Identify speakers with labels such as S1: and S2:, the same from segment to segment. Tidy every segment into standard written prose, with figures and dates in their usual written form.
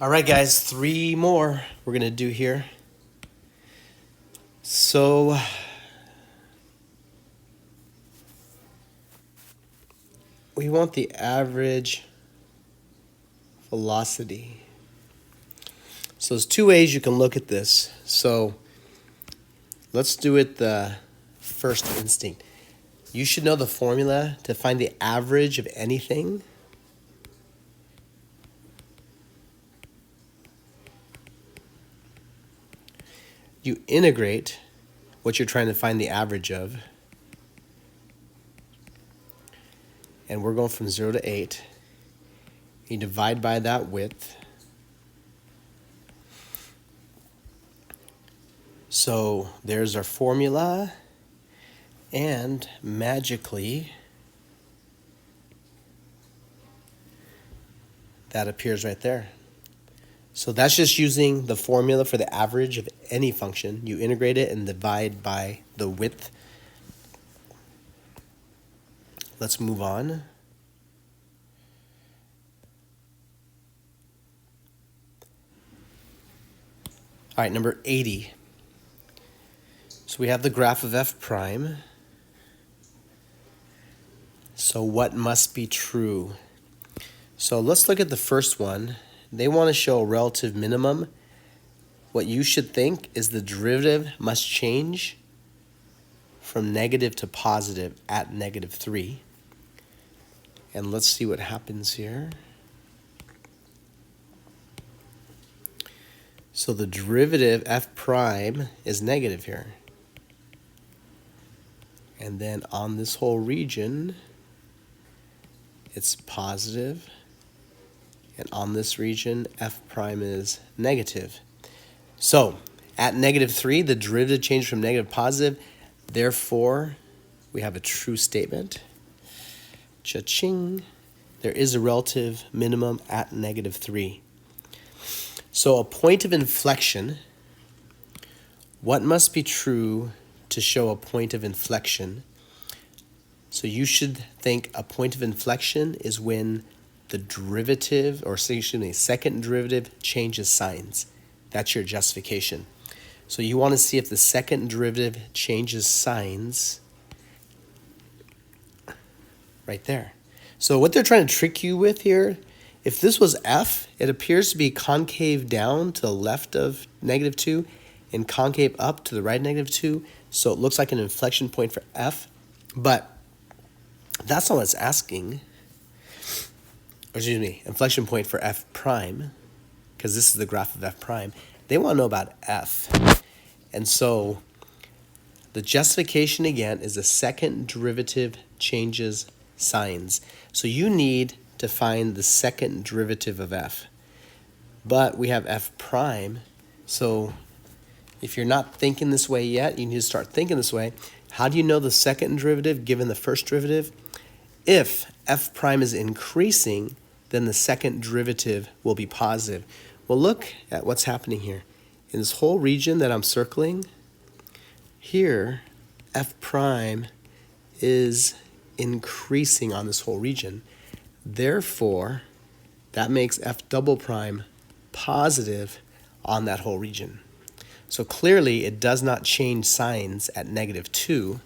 S1: All right, guys, 3 more we're going to do here. So we want the average velocity. So there's 2 ways you can look at this. So let's do it the first instinct. You should know the formula to find the average of anything. You integrate what you're trying to find the average of. And we're going from 0 to 8. You divide by that width. So there's our formula. And magically, that appears right there. So that's just using the formula for the average of any function. You integrate it and divide by the width. Let's move on. All right, number 80. So we have the graph of f prime. So what must be true? So let's look at the first one. They want to show a relative minimum. What you should think is the derivative must change from negative to positive at -3. And let's see what happens here. So the derivative f prime is negative here. And then on this whole region, it's positive. And on this region, f prime is negative. So at -3, the derivative changed from negative to positive. Therefore, we have a true statement. Cha-ching. There is a relative minimum at -3. So a point of inflection. What must be true to show a point of inflection? So you should think a point of inflection is when the derivative, or excuse me, second derivative changes signs. That's your justification. So you want to see if the second derivative changes signs right there. So what they're trying to trick you with here, if this was f, it appears to be concave down to the left of -2 and concave up to the right of -2. So it looks like an inflection point for f, but that's not what it's asking. Excuse me, inflection point for f prime, because this is the graph of f prime. They want to know about f. And so the justification again is the second derivative changes signs. So you need to find the second derivative of f. But we have f prime, so if you're not thinking this way yet, you need to start thinking this way. How do you know the second derivative given the first derivative? If f prime is increasing, then the second derivative will be positive. Well, look at what's happening here. In this whole region that I'm circling, here, f prime is increasing on this whole region. Therefore, that makes f double prime positive on that whole region. So clearly, it does not change signs at -2.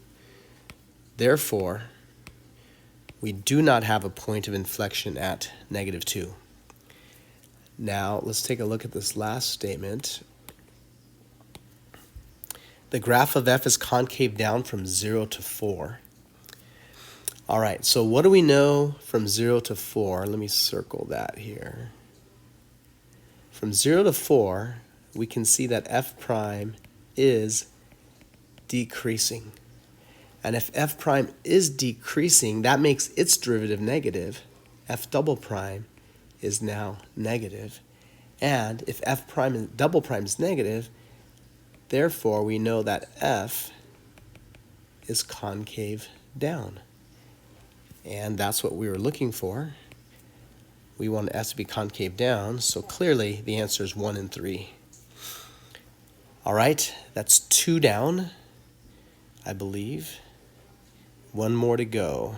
S1: Therefore, we do not have a point of inflection at -2. Now, let's take a look at this last statement. The graph of f is concave down from 0 to 4. All right, so what do we know from 0 to 4? Let me circle that here. From 0 to 4, we can see that f prime is decreasing. And if f prime is decreasing, that makes its derivative negative. F double prime is now negative. And if f prime and double prime is negative, therefore we know that f is concave down. And that's what we were looking for. We want f to be concave down, so clearly the answer is 1 and 3. All right, that's 2 down, I believe. 1 more to go.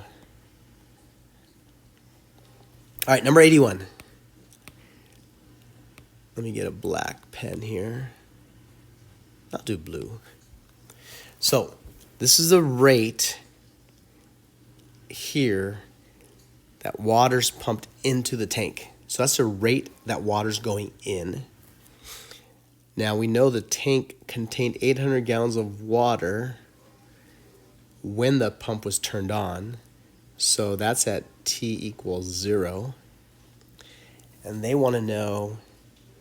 S1: All right, number 81. Let me get a black pen here. I'll do blue. So this is the rate here that water's pumped into the tank. So that's the rate that water's going in. Now we know the tank contained 800 gallons of water when the pump was turned on. So that's at t equals 0. And they want to know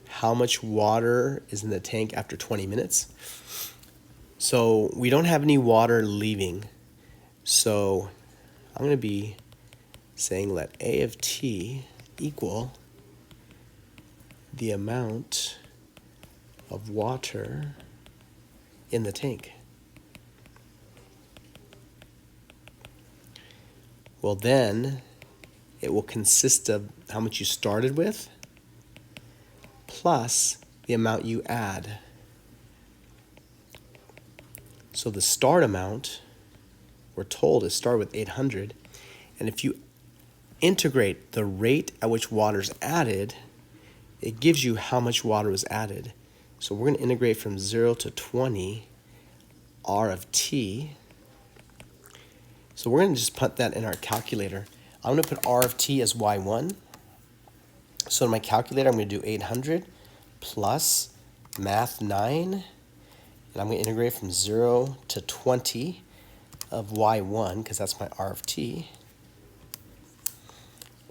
S1: how much water is in the tank after 20 minutes. So we don't have any water leaving. So I'm going to be saying let A of t equal the amount of water in the tank. Well, then it will consist of how much you started with plus the amount you add. So the start amount, we're told, is start with 800. And if you integrate the rate at which water is added, it gives you how much water was added. So we're going to integrate from 0 to 20 r of t. So we're going to just put that in our calculator. I'm going to put r of t as y1. So in my calculator, I'm going to do 800 plus math 9. And I'm going to integrate from 0 to 20 of y1, because that's my r of t.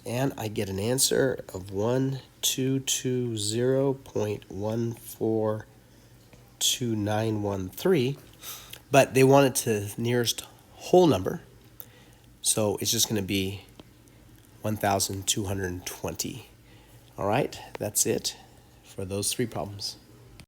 S1: And I get an answer of 1220.142913. But they want it to the nearest whole number. So it's just going to be 1,220. All right, that's it for those 3 problems.